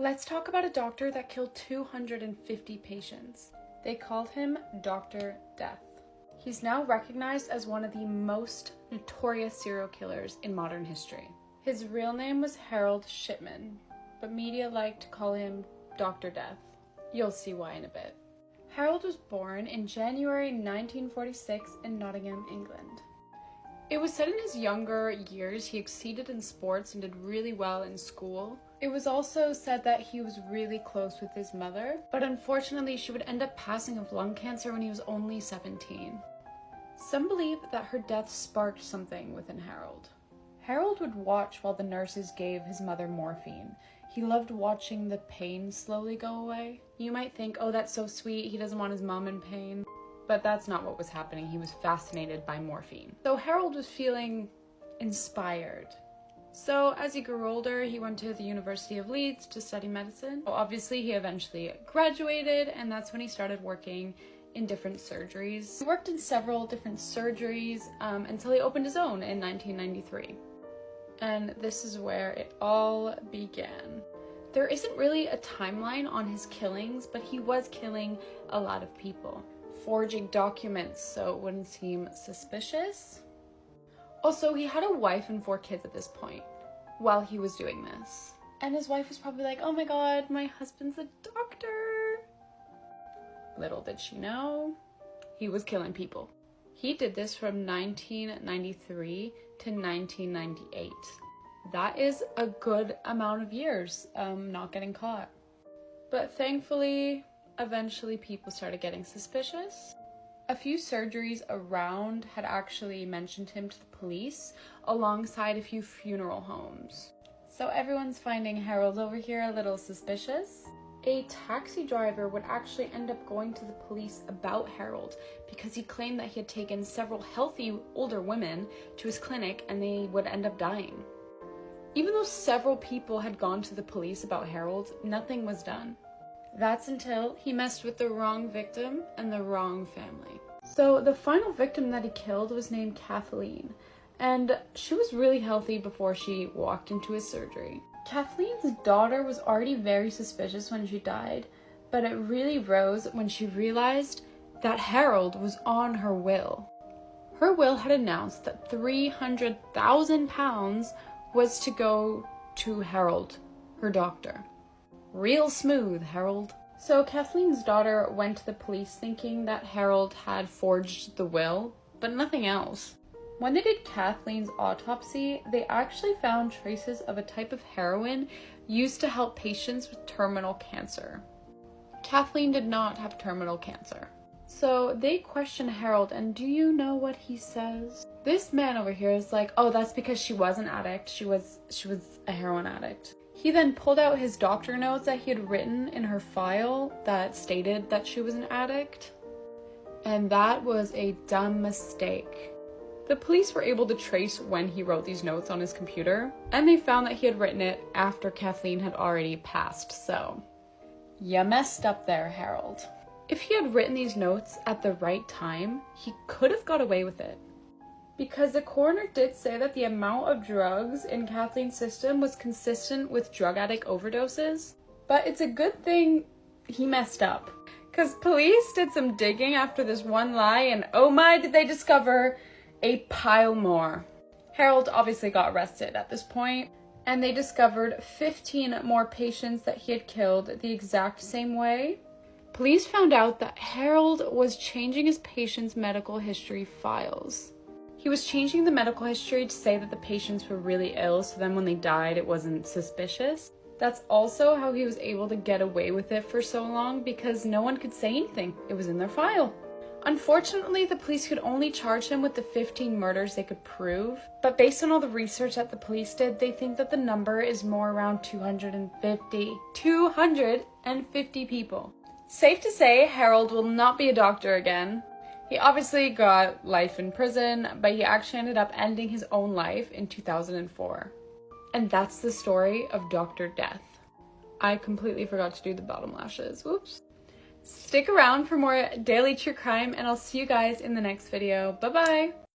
Let's talk about a doctor that killed 250 patients. They called him Dr. Death. He's now recognized as one of the most notorious serial killers in modern history. His real name was Harold Shipman, but media liked to call him Dr. Death. You'll see why in a bit. Harold was born in January 1946 in Nottingham, England. It was said in his younger years he exceeded in sports and did really well in school. It was also said that he was really close with his mother, but unfortunately she would end up passing of lung cancer when he was only 17. Some believe that her death sparked something within Harold. Harold would watch while the nurses gave his mother morphine. He loved watching the pain slowly go away. You might think, oh, that's so sweet, he doesn't want his mom in pain. But that's not what was happening. He was fascinated by morphine. So Harold was feeling inspired. So as he grew older, he went to the University of Leeds to study medicine. So obviously, he eventually graduated, and that's when he started working in different surgeries. He worked in several different surgeries until he opened his own in 1993. And this is where it all began. There isn't really a timeline on his killings, but he was killing a lot of people, forging documents so it wouldn't seem suspicious. Also, he had a wife and 4 kids at this point while he was doing this. And his wife was probably like, oh my god, my husband's a doctor. Little did she know, he was killing people. He did this from 1993 to 1998. That is a good amount of years not getting caught. But thankfully, eventually people started getting suspicious. A few surgeries around had actually mentioned him to the police, alongside a few funeral homes. So everyone's finding Harold over here a little suspicious. A taxi driver would actually end up going to the police about Harold because he claimed that he had taken several healthy older women to his clinic and they would end up dying. Even though several people had gone to the police about Harold, nothing was done. That's until he messed with the wrong victim and the wrong family. So the final victim that he killed was named Kathleen, and she was really healthy before she walked into his surgery. Kathleen's daughter was already very suspicious when she died, but it really rose when she realized that Harold was on her will. Her will had announced that £300,000 was to go to Harold, her doctor. Real smooth, Harold. So Kathleen's daughter went to the police thinking that Harold had forged the will, but nothing else. When they did Kathleen's autopsy, they actually found traces of a type of heroin used to help patients with terminal cancer. Kathleen did not have terminal cancer. So they question Harold, and do you know what he says? This man over here is like, oh, that's because she was an addict. She was a heroin addict. He then pulled out his doctor notes that he had written in her file that stated that she was an addict. And that was a dumb mistake. The police were able to trace when he wrote these notes on his computer, and they found that he had written it after Kathleen had already passed, so you messed up there, Harold. If he had written these notes at the right time, he could have got away with it. Because the coroner did say that the amount of drugs in Kathleen's system was consistent with drug addict overdoses. But it's a good thing he messed up. Because police did some digging after this one lie, and oh my, did they discover a pile more. Harold obviously got arrested at this point, and they discovered 15 more patients that he had killed the exact same way. Police found out that Harold was changing his patients' medical history files. He was changing the medical history to say that the patients were really ill, so then when they died, it wasn't suspicious. That's also how he was able to get away with it for so long, because no one could say anything. It was in their file. Unfortunately, the police could only charge him with the 15 murders they could prove, but based on all the research that the police did, they think that the number is more around 250. 250 people. Safe to say, Harold will not be a doctor again. He obviously got life in prison, but he actually ended up ending his own life in 2004. And that's the story of Dr. Death. I completely forgot to do the bottom lashes. Whoops. Stick around for more daily true crime, and I'll see you guys in the next video. Bye-bye!